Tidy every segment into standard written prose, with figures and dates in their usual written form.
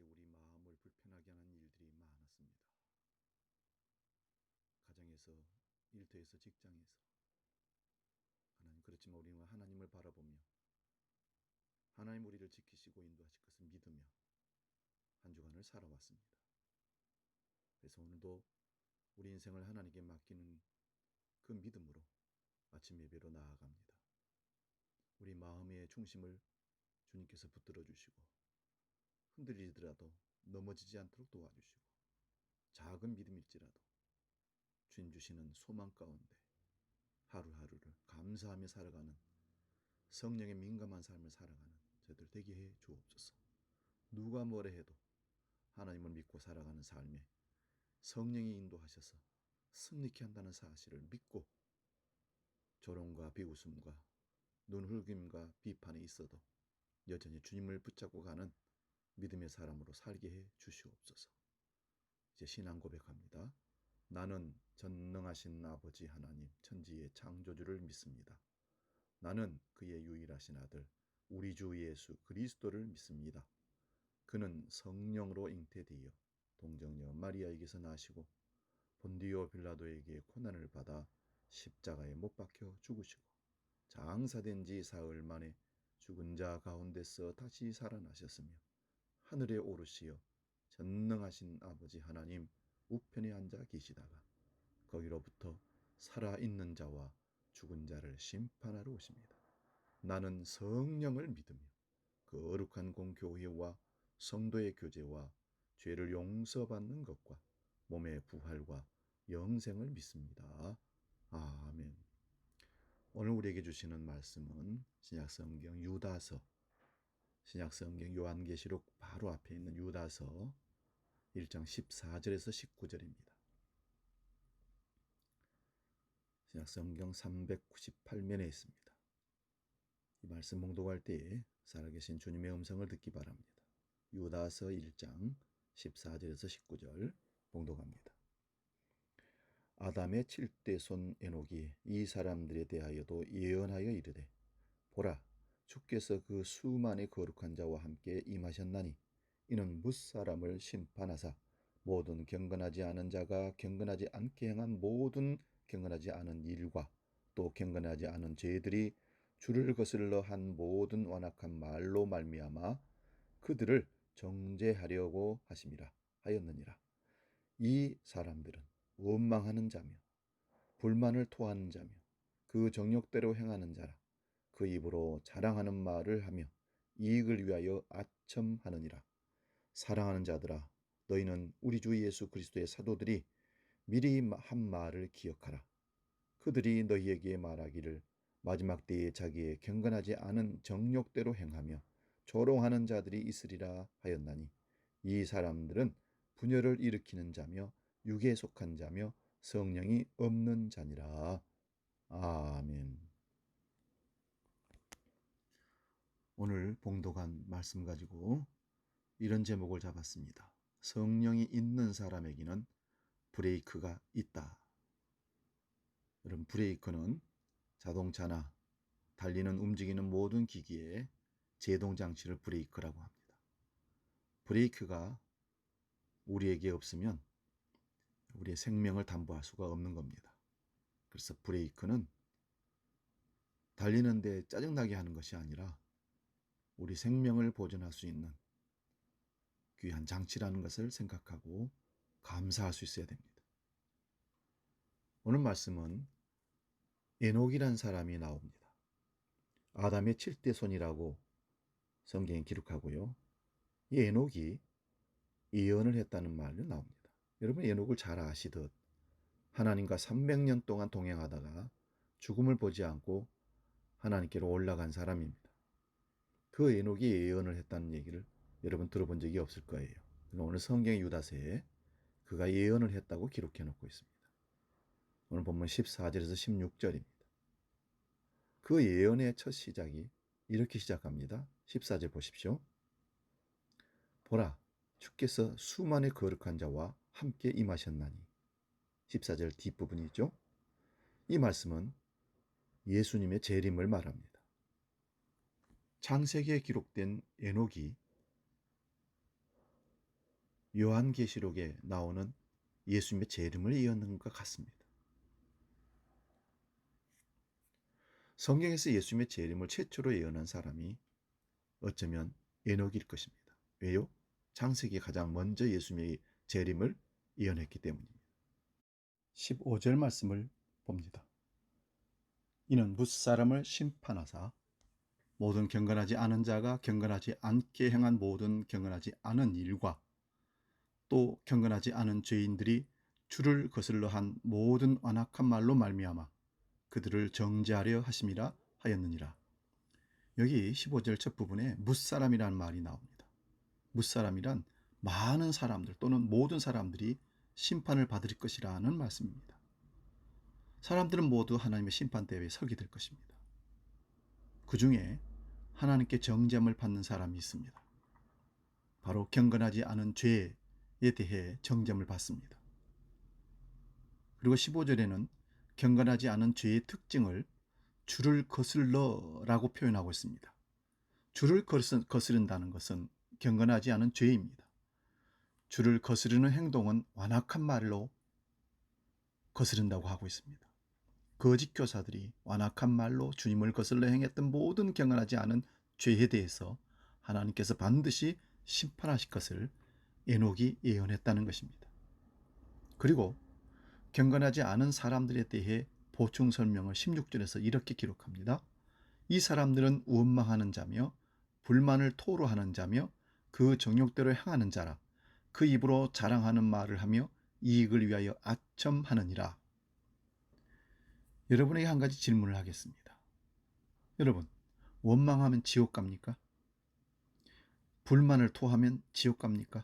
우리 마음을 불편하게 하는 일들이 많았습니다. 가정에서, 일터에서, 직장에서. 하나님, 그렇지만 우리는 하나님을 바라보며 하나님 우리를 지키시고 인도하실 것을 믿으며 한 주간을 살아왔습니다. 그래서 오늘도 우리 인생을 하나님께 맡기는 그 믿음으로 아침 예배로 나아갑니다. 우리 마음의 중심을 주님께서 붙들어 주시고 흔들리더라도 넘어지지 않도록 도와주시고 작은 믿음일지라도 주님 주시는 소망 가운데 하루하루를 감사하며 살아가는 성령의 민감한 삶을 살아가는 저희들 되게 해 주옵소서. 누가 뭐래 해도 하나님을 믿고 살아가는 삶에 성령이 인도하셔서 승리케 한다는 사실을 믿고 조롱과 비웃음과 눈흘김과 비판에 있어도 여전히 주님을 붙잡고 가는 믿음의 사람으로 살게 해 주시옵소서. 이제 신앙 고백합니다. 나는 전능하신 아버지 하나님 천지의 창조주를 믿습니다. 나는 그의 유일하신 아들 우리 주 예수 그리스도를 믿습니다. 그는 성령으로 잉태되어 동정녀 마리아에게서 나시고 본디오 빌라도에게 고난을 받아 십자가에 못 박혀 죽으시고 장사된 지 사흘 만에 죽은 자 가운데서 다시 살아나셨으며 하늘에 오르시어 전능하신 아버지 하나님 우편에 앉아 계시다가 거기로부터 살아있는 자와 죽은 자를 심판하러 오십니다. 나는 성령을 믿으며 그 거룩한 공교회와 성도의 교제와 죄를 용서받는 것과 몸의 부활과 영생을 믿습니다. 아멘. 오늘 우리에게 주시는 말씀은 신약성경 유다서, 신약성경 요한계시록 바로 앞에 있는 유다서 1장 14절에서 19절입니다. 신약성경 398면에 있습니다. 이 말씀 봉독할 때에 살아계신 주님의 음성을 듣기 바랍니다. 유다서 1장 14절에서 19절 봉독합니다. 아담의 7대 손 에녹이 이 사람들에 대하여도 예언하여 이르되 보라 주께서 그 수만의 거룩한 자와 함께 임하셨나니 이는 뭇사람을 심판하사 모든 경건하지 않은 자가 경건하지 않게 행한 모든 경건하지 않은 일과 또 경건하지 않은 죄들이 주를 거슬러 한 모든 완악한 말로 말미암아 그들을 정죄하려고 하심이라 하였느니라. 이 사람들은 원망하는 자며 불만을 토하는 자며 그 정욕대로 행하는 자라. 그 입으로 자랑하는 말을 하며 이익을 위하여 아첨하느니라. 사랑하는 자들아, 너희는 우리 주 예수 그리스도의 사도들이 미리 한 말을 기억하라. 그들이 너희에게 말하기를 마지막 때에 자기의 경건하지 않은 정욕대로 행하며 조롱하는 자들이 있으리라 하였나니 이 사람들은 분열을 일으키는 자며 육에 속한 자며 성령이 없는 자니라. 아멘. 오늘 봉독한 말씀 가지고 이런 제목을 잡았습니다. 성령이 있는 사람에게는 브레이크가 있다. 여러분, 브레이크는 자동차나 달리는 움직이는 모든 기기의 제동장치를 브레이크라고 합니다. 브레이크가 우리에게 없으면 우리의 생명을 담보할 수가 없는 겁니다. 그래서 브레이크는 달리는데 짜증나게 하는 것이 아니라 우리 생명을 보존할 수 있는 귀한 장치라는 것을 생각하고 감사할 수 있어야 됩니다. 오늘 말씀은 에녹이란 사람이 나옵니다. 아담의 7대 손이라고 성경에 기록하고요. 이 에녹이 예언을 했다는 말로 나옵니다. 여러분 에녹을 잘 아시듯 하나님과 300년 동안 동행하다가 죽음을 보지 않고 하나님께로 올라간 사람입니다. 그 에녹이 예언을 했다는 얘기를 여러분 들어본 적이 없을 거예요. 오늘 성경 유다서에 그가 예언을 했다고 기록해 놓고 있습니다. 오늘 본문 14절에서 16절입니다. 그 예언의 첫 시작이 이렇게 시작합니다. 14절 보십시오. 보라, 주께서 수만의 거룩한 자와 함께 임하셨나니. 14절 뒷부분이죠. 이 말씀은 예수님의 재림을 말합니다. 창세기에 기록된 에녹이 요한계시록에 나오는 예수님의 재림을 예언한 것과 같습니다. 성경에서 예수님의 재림을 최초로 예언한 사람이 어쩌면 에녹일 것입니다. 왜요? 창세기에 가장 먼저 예수님의 재림을 예언했기 때문입니다. 15절 말씀을 봅니다. 이는 뭇사람을 심판하사 모든 경건하지 않은 자가 경건하지 않게 행한 모든 경건하지 않은 일과 또 경건하지 않은 죄인들이 주를 거슬러 한 모든 완악한 말로 말미암아 그들을 정죄하려 하심이라 하였느니라. 여기 15절 첫 부분에 뭇사람이라는 말이 나옵니다. 뭇사람이란 많은 사람들 또는 모든 사람들이 심판을 받을 것이라는 말씀입니다. 사람들은 모두 하나님의 심판대에 서게 될 것입니다. 그 중에 하나님께 정죄함을 받는 사람이 있습니다. 바로 경건하지 않은 죄에 대해 정죄함을 받습니다. 그리고 15절에는 경건하지 않은 죄의 특징을 주를 거슬러라고 표현하고 있습니다. 주를 거스른다는 것은 경건하지 않은 죄입니다. 주를 거스르는 행동은 완악한 말로 거스른다고 하고 있습니다. 거짓 교사들이 완악한 말로 주님을 거슬러 행했던 모든 경건하지 않은 죄에 대해서 하나님께서 반드시 심판하실 것을 에녹이 예언했다는 것입니다. 그리고 경건하지 않은 사람들에 대해 보충 설명을 16절에서 이렇게 기록합니다. 이 사람들은 원망하는 자며 불만을 토로하는 자며 그 정욕대로 행하는 자라. 그 입으로 자랑하는 말을 하며 이익을 위하여 아첨하느니라. 여러분에게 한 가지 질문을 하겠습니다. 여러분, 원망하면 지옥 갑니까? 불만을 토하면 지옥 갑니까?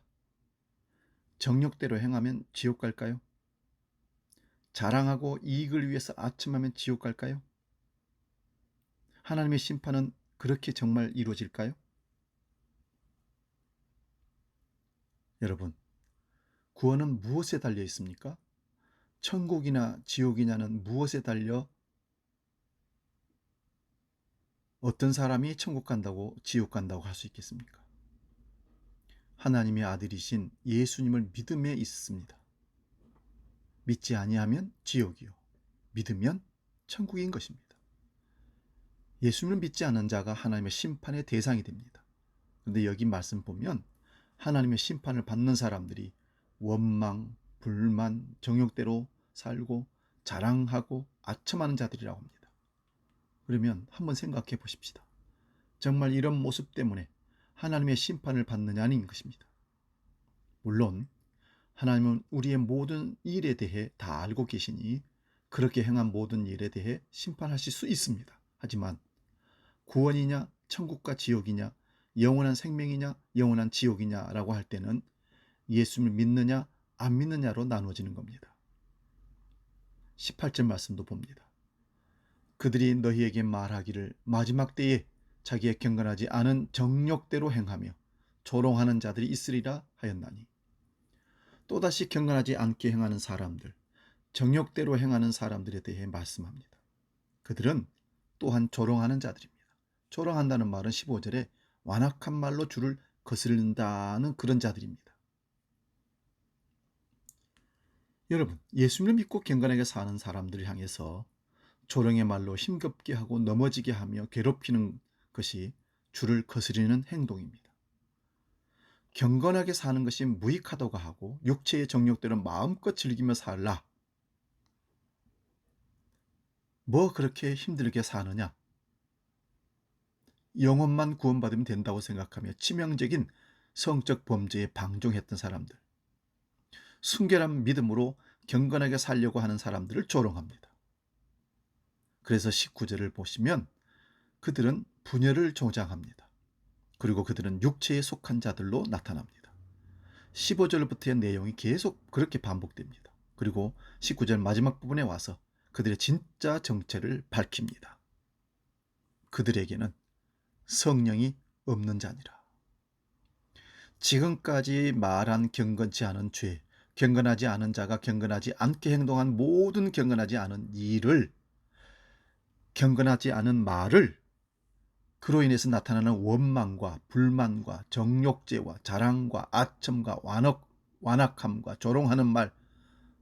정욕대로 행하면 지옥 갈까요? 자랑하고 이익을 위해서 아첨하면 지옥 갈까요? 하나님의 심판은 그렇게 정말 이루어질까요? 여러분, 구원은 무엇에 달려 있습니까? 천국이나 지옥이냐는 무엇에 달려 어떤 사람이 천국 간다고 지옥 간다고 할 수 있겠습니까? 하나님의 아들이신 예수님을 믿음에 있습니다. 믿지 아니하면 지옥이요, 믿으면 천국인 것입니다. 예수님을 믿지 않은 자가 하나님의 심판의 대상이 됩니다. 그런데 여기 말씀 보면 하나님의 심판을 받는 사람들이 원망, 불만, 정욕대로 살고 자랑하고 아첨하는 자들이라고 합니다. 그러면 한번 생각해 보십시다. 정말 이런 모습 때문에 하나님의 심판을 받느냐는 것입니다. 물론 하나님은 우리의 모든 일에 대해 다 알고 계시니 그렇게 행한 모든 일에 대해 심판하실 수 있습니다. 하지만 구원이냐 천국과 지옥이냐 영원한 생명이냐 영원한 지옥이냐라고 할 때는 예수님을 믿느냐 안 믿느냐로 나누어지는 겁니다. 18절 말씀도 봅니다. 그들이 너희에게 말하기를 마지막 때에 자기의 경건하지 않은 정욕대로 행하며 조롱하는 자들이 있으리라 하였나니, 또다시 경건하지 않게 행하는 사람들, 정욕대로 행하는 사람들에 대해 말씀합니다. 그들은 또한 조롱하는 자들입니다. 조롱한다는 말은 15절에 완악한 말로 주를 거스른다는 그런 자들입니다. 여러분, 예수님을 믿고 경건하게 사는 사람들을 향해서 조롱의 말로 힘겹게 하고 넘어지게 하며 괴롭히는 것이 주를 거스르는 행동입니다. 경건하게 사는 것이 무익하다고 하고 육체의 정욕대로 마음껏 즐기며 살라. 뭐 그렇게 힘들게 사느냐? 영혼만 구원받으면 된다고 생각하며 치명적인 성적 범죄에 방종했던 사람들, 순결한 믿음으로 경건하게 살려고 하는 사람들을 조롱합니다. 그래서 19절을 보시면 그들은 분열을 조장합니다. 그리고 그들은 육체에 속한 자들로 나타납니다. 15절부터의 내용이 계속 그렇게 반복됩니다. 그리고 19절 마지막 부분에 와서 그들의 진짜 정체를 밝힙니다. 그들에게는 성령이 없는 자니라. 지금까지 말한 경건치 않은 죄, 경건하지 않은 자가 경건하지 않게 행동한 모든 경건하지 않은 일을, 경건하지 않은 말을, 그로 인해서 나타나는 원망과 불만과 정욕죄와 자랑과 아첨과 완악, 완악함과 조롱하는 말,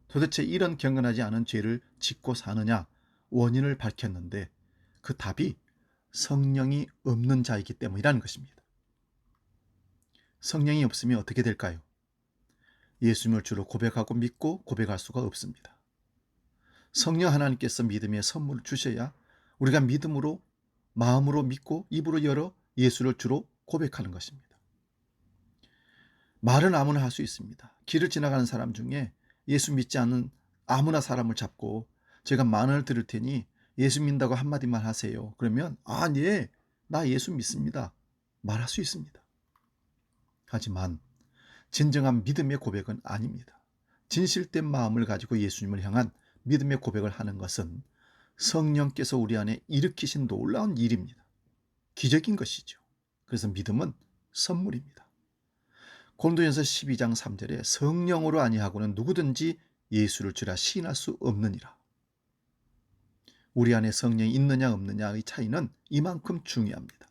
도대체 이런 경건하지 않은 죄를 짓고 사느냐 원인을 밝혔는데 그 답이 성령이 없는 자이기 때문이라는 것입니다. 성령이 없으면 어떻게 될까요? 예수님을 주로 고백하고 믿고 고백할 수가 없습니다. 성령 하나님께서 믿음의 선물을 주셔야 우리가 믿음으로 마음으로 믿고 입으로 열어 예수를 주로 고백하는 것입니다. 말은 아무나 할 수 있습니다. 길을 지나가는 사람 중에 예수 믿지 않는 아무나 사람을 잡고 제가 만 원을 드릴 테니 예수 믿는다고 한마디만 하세요. 그러면 네, 나 예수 믿습니다. 말할 수 있습니다. 하지만 진정한 믿음의 고백은 아닙니다. 진실된 마음을 가지고 예수님을 향한 믿음의 고백을 하는 것은 성령께서 우리 안에 일으키신 놀라운 일입니다. 기적인 것이죠. 그래서 믿음은 선물입니다. 고린도전서 12장 3절에 성령으로 아니하고는 누구든지 예수를 주라 시인할 수 없느니라. 우리 안에 성령이 있느냐 없느냐의 차이는 이만큼 중요합니다.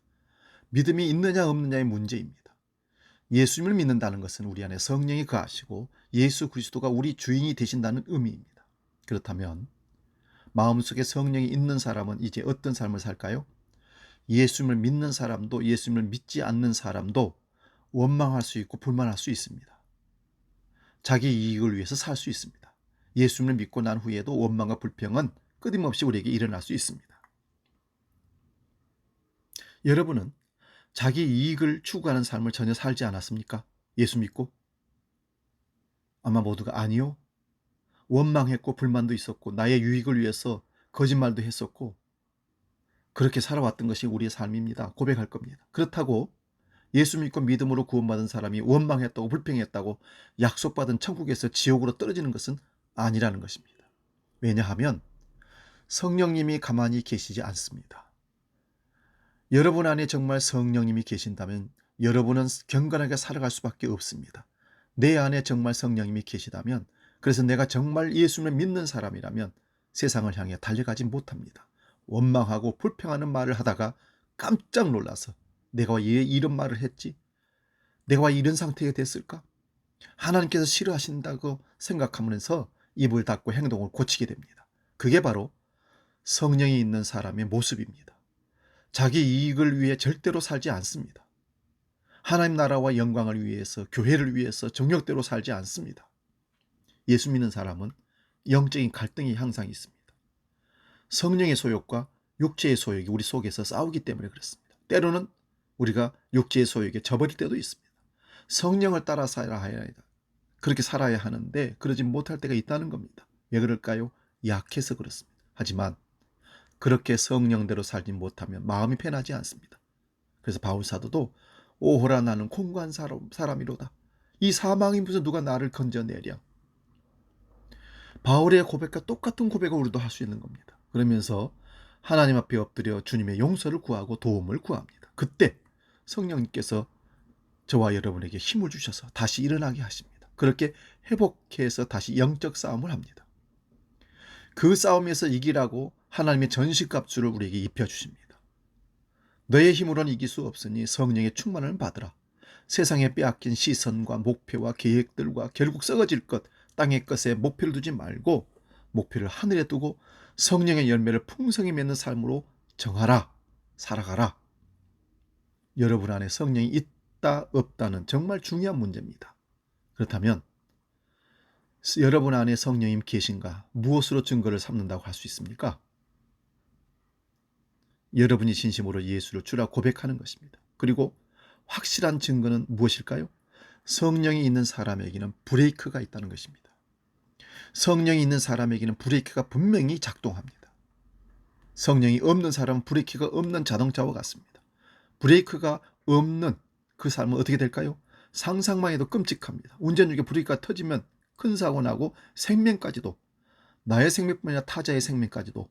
믿음이 있느냐 없느냐의 문제입니다. 예수님을 믿는다는 것은 우리 안에 성령이 거하시고 예수 그리스도가 우리 주인이 되신다는 의미입니다. 그렇다면 마음속에 성령이 있는 사람은 이제 어떤 삶을 살까요? 예수님을 믿는 사람도 예수님을 믿지 않는 사람도 원망할 수 있고 불만할 수 있습니다. 자기 이익을 위해서 살 수 있습니다. 예수님을 믿고 난 후에도 원망과 불평은 끊임없이 우리에게 일어날 수 있습니다. 여러분은 자기 이익을 추구하는 삶을 전혀 살지 않았습니까? 예수 믿고? 아마 모두가 아니요. 원망했고 불만도 있었고 나의 유익을 위해서 거짓말도 했었고 그렇게 살아왔던 것이 우리의 삶입니다. 고백할 겁니다. 그렇다고 예수 믿고 믿음으로 구원받은 사람이 원망했다고 불평했다고 약속받은 천국에서 지옥으로 떨어지는 것은 아니라는 것입니다. 왜냐하면 성령님이 가만히 계시지 않습니다. 여러분 안에 정말 성령님이 계신다면 여러분은 경건하게 살아갈 수밖에 없습니다. 내 안에 정말 성령님이 계시다면, 그래서 내가 정말 예수님을 믿는 사람이라면 세상을 향해 달려가지 못합니다. 원망하고 불평하는 말을 하다가 깜짝 놀라서 내가 왜 이런 말을 했지? 내가 왜 이런 상태가 됐을까? 하나님께서 싫어하신다고 생각하면서 입을 닫고 행동을 고치게 됩니다. 그게 바로 성령이 있는 사람의 모습입니다. 자기 이익을 위해 절대로 살지 않습니다. 하나님 나라와 영광을 위해서, 교회를 위해서 정욕대로 살지 않습니다. 예수 믿는 사람은 영적인 갈등이 항상 있습니다. 성령의 소욕과 육체의 소욕이 우리 속에서 싸우기 때문에 그렇습니다. 때로는 우리가 육체의 소욕에 져버릴 때도 있습니다. 성령을 따라 살아야 합니다. 그렇게 살아야 하는데 그러지 못할 때가 있다는 겁니다. 왜 그럴까요? 약해서 그렇습니다. 하지만 그렇게 성령대로 살지 못하면 마음이 편하지 않습니다. 그래서 바울사도도 오호라 나는 공고한 사람이로다. 이 사망이 무슨 누가 나를 건져내랴. 바울의 고백과 똑같은 고백을 우리도 할 수 있는 겁니다. 그러면서 하나님 앞에 엎드려 주님의 용서를 구하고 도움을 구합니다. 그때 성령님께서 저와 여러분에게 힘을 주셔서 다시 일어나게 하십니다. 그렇게 회복해서 다시 영적 싸움을 합니다. 그 싸움에서 이기라고 하나님의 전식값주를 우리에게 입혀주십니다. 너의 힘으로는 이길 수 없으니 성령의 충만을 받으라. 세상에 빼앗긴 시선과 목표와 계획들과 결국 썩어질 것, 땅의 것에 목표를 두지 말고 목표를 하늘에 두고 성령의 열매를 풍성히 맺는 삶으로 정하라, 살아가라. 여러분 안에 성령이 있다 없다는 정말 중요한 문제입니다. 그렇다면 여러분 안에 성령님 계신가? 무엇으로 증거를 삼는다고 할 수 있습니까? 여러분이 진심으로 예수를 주라 고백하는 것입니다. 그리고 확실한 증거는 무엇일까요? 성령이 있는 사람에게는 브레이크가 있다는 것입니다. 성령이 있는 사람에게는 브레이크가 분명히 작동합니다. 성령이 없는 사람은 브레이크가 없는 자동차와 같습니다. 브레이크가 없는 그 삶은 어떻게 될까요? 상상만 해도 끔찍합니다. 운전 중에 브레이크가 터지면 큰 사고 나고 생명까지도, 나의 생명뿐 아니라 타자의 생명까지도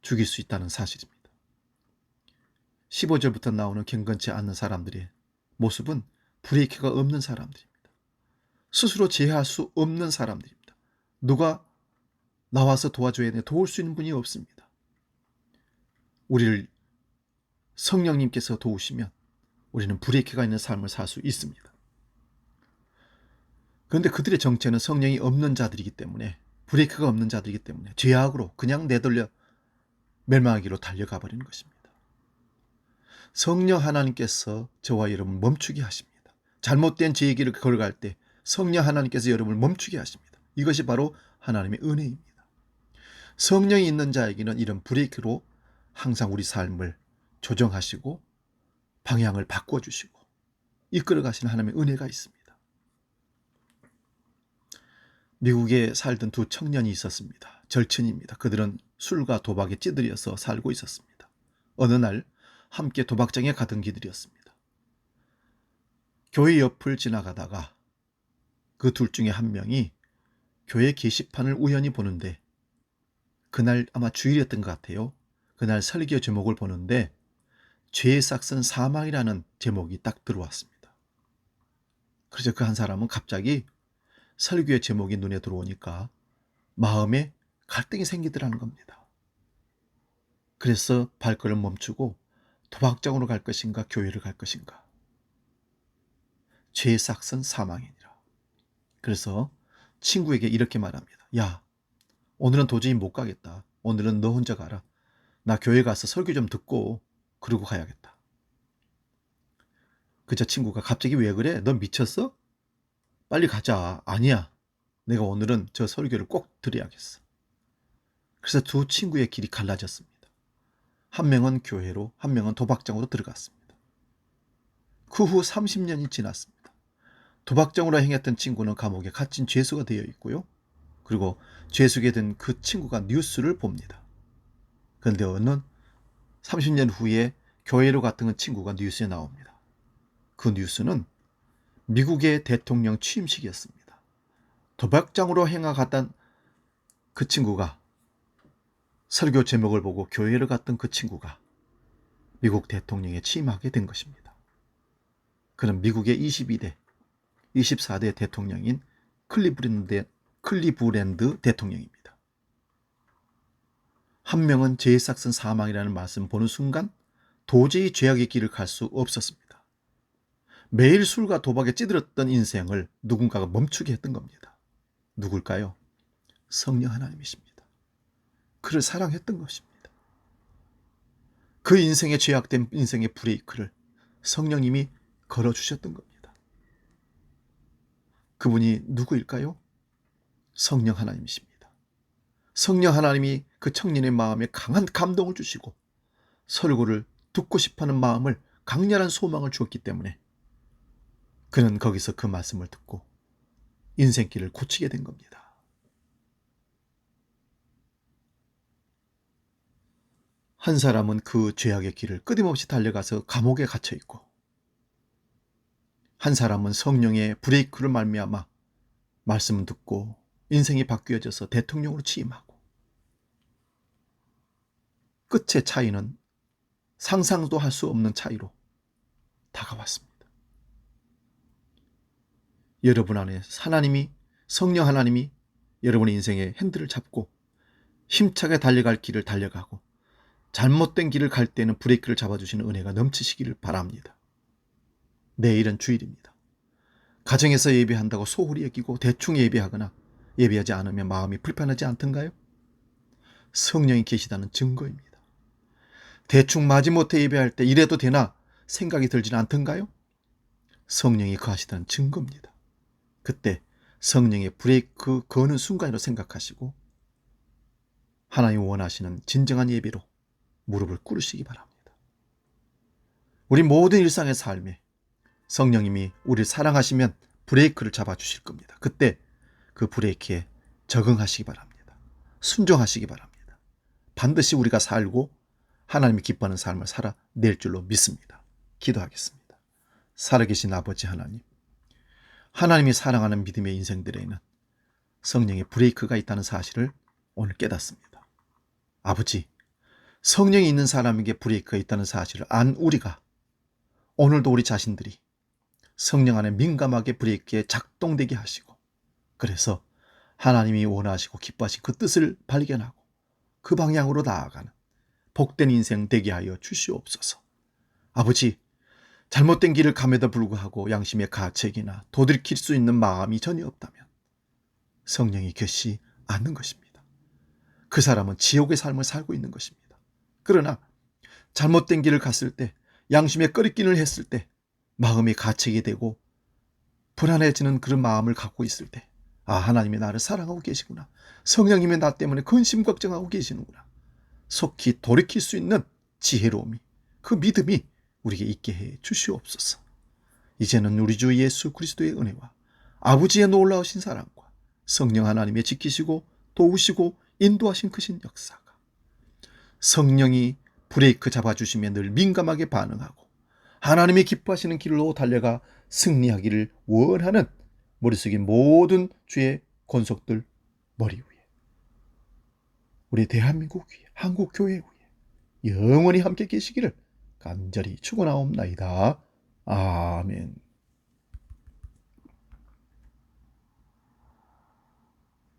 죽일 수 있다는 사실입니다. 15절부터 나오는 경건치 않는 사람들의 모습은 브레이크가 없는 사람들입니다. 스스로 제어할 수 없는 사람들입니다. 누가 나와서 도와줘야 돼, 도울 수 있는 분이 없습니다. 우리를 성령님께서 도우시면 우리는 브레이크가 있는 삶을 살 수 있습니다. 그런데 그들의 정체는 성령이 없는 자들이기 때문에, 브레이크가 없는 자들이기 때문에 죄악으로 그냥 내돌려 멸망하기로 달려가 버리는 것입니다. 성령 하나님께서 저와 여러분을 멈추게 하십니다. 잘못된 죄의 길을 걸어갈 때 성령 하나님께서 여러분을 멈추게 하십니다. 이것이 바로 하나님의 은혜입니다. 성령이 있는 자에게는 이런 브레이크로 항상 우리 삶을 조정하시고 방향을 바꿔주시고 이끌어 가시는 하나님의 은혜가 있습니다. 미국에 살던 두 청년이 있었습니다. 절친입니다. 그들은 술과 도박에 찌들여서 살고 있었습니다. 어느 날 함께 도박장에 가던 길들이었습니다. 교회 옆을 지나가다가 그 둘 중에 한 명이 교회 게시판을 우연히 보는데, 그날 아마 주일이었던 것 같아요. 그날 설교 제목을 보는데 죄의 싹은 사망이라는 제목이 딱 들어왔습니다. 그래서 그 한 사람은 갑자기 설교의 제목이 눈에 들어오니까 마음에 갈등이 생기더라는 겁니다. 그래서 발걸음을 멈추고 도박장으로 갈 것인가 교회를 갈 것인가. 죄의 싹은 사망이니라. 그래서 친구에게 이렇게 말합니다. 야, 오늘은 도저히 못 가겠다. 오늘은 너 혼자 가라. 나 교회 가서 설교 좀 듣고 그러고 가야겠다. 그저 친구가 갑자기 왜 그래? 너 미쳤어? 빨리 가자. 아니야. 내가 오늘은 저 설교를 꼭 들어야겠어. 그래서 두 친구의 길이 갈라졌습니다. 한 명은 교회로, 한 명은 도박장으로 들어갔습니다. 그 후 30년이 지났습니다. 도박장으로 행했던 친구는 감옥에 갇힌 죄수가 되어 있고요. 그리고 죄수게 된 그 친구가 뉴스를 봅니다. 그런데 어느 30년 후에 교회로 갔던 친구가 뉴스에 나옵니다. 그 뉴스는 미국의 대통령 취임식이었습니다. 도박장으로 행하갔던 그 친구가, 설교 제목을 보고 교회를 갔던 그 친구가 미국 대통령에 취임하게 된 것입니다. 그는 미국의 22대, 24대 대통령인 클리브랜드 대통령입니다. 한 명은 죄의 싹은 사망이라는 말씀을 보는 순간 도저히 죄악의 길을 갈 수 없었습니다. 매일 술과 도박에 찌들었던 인생을 누군가가 멈추게 했던 겁니다. 누굴까요? 성령 하나님이십니다. 그를 사랑했던 것입니다. 그 인생의 죄악된 인생의 브레이크를 성령님이 걸어주셨던 겁니다. 그분이 누구일까요? 성령 하나님이십니다. 성령 하나님이 그 청년의 마음에 강한 감동을 주시고 설교를 듣고 싶어하는 마음을, 강렬한 소망을 주었기 때문에 그는 거기서 그 말씀을 듣고 인생길을 고치게 된 겁니다. 한 사람은 그 죄악의 길을 끊임없이 달려가서 감옥에 갇혀 있고, 한 사람은 성령의 브레이크를 말미암아 말씀을 듣고 인생이 바뀌어져서 대통령으로 취임하고, 끝의 차이는 상상도 할 수 없는 차이로 다가왔습니다. 여러분 안에 하나님이, 성령 하나님이 여러분의 인생의 핸들을 잡고 힘차게 달려갈 길을 달려가고, 잘못된 길을 갈 때는 브레이크를 잡아주시는 은혜가 넘치시기를 바랍니다. 내일은 주일입니다. 가정에서 예배한다고 소홀히 여기고 대충 예배하거나 예배하지 않으면 마음이 불편하지 않던가요? 성령이 계시다는 증거입니다. 대충 마지못해 예배할 때 이래도 되나 생각이 들지는 않던가요? 성령이 거하시다는 증거입니다. 그때 성령의 브레이크 거는 순간으로 생각하시고 하나님 원하시는 진정한 예배로 무릎을 꿇으시기 바랍니다. 우리 모든 일상의 삶에 성령님이 우리를 사랑하시면 브레이크를 잡아주실 겁니다. 그때 그 브레이크에 적응하시기 바랍니다. 순종하시기 바랍니다. 반드시 우리가 살고 하나님이 기뻐하는 삶을 살아낼 줄로 믿습니다. 기도하겠습니다. 살아계신 아버지 하나님, 하나님이 사랑하는 믿음의 인생들에는 성령의 브레이크가 있다는 사실을 오늘 깨닫습니다. 아버지, 성령이 있는 사람에게 브레이크가 있다는 사실을 안 우리가 오늘도 우리 자신들이 성령 안에 민감하게 브레이크에 작동되게 하시고, 그래서 하나님이 원하시고 기뻐하신 그 뜻을 발견하고 그 방향으로 나아가는 복된 인생 되게 하여 주시옵소서. 아버지, 잘못된 길을 감에도 불구하고 양심의 가책이나 도들킬 수 있는 마음이 전혀 없다면 성령이 계시 않는 것입니다. 그 사람은 지옥의 삶을 살고 있는 것입니다. 그러나 잘못된 길을 갔을 때, 양심의 꺼리낌을 했을 때 마음이 가책이 되고 불안해지는 그런 마음을 갖고 있을 때, 하나님이 나를 사랑하고 계시구나, 성령님이 나 때문에 근심 걱정하고 계시는구나, 속히 돌이킬 수 있는 지혜로움이, 그 믿음이 우리에게 있게 해 주시옵소서. 이제는 우리 주 예수 그리스도의 은혜와 아버지의 놀라우신 사랑과 성령 하나님의 지키시고 도우시고 인도하신 크신 역사가, 성령이 브레이크 잡아주시면 늘 민감하게 반응하고 하나님이 기뻐하시는 길로 달려가 승리하기를 원하는 머릿속의 모든 주의 권속들 머리 위에, 우리 대한민국 위에, 한국교회 위에 영원히 함께 계시기를 간절히 축원하옵나이다. 아멘.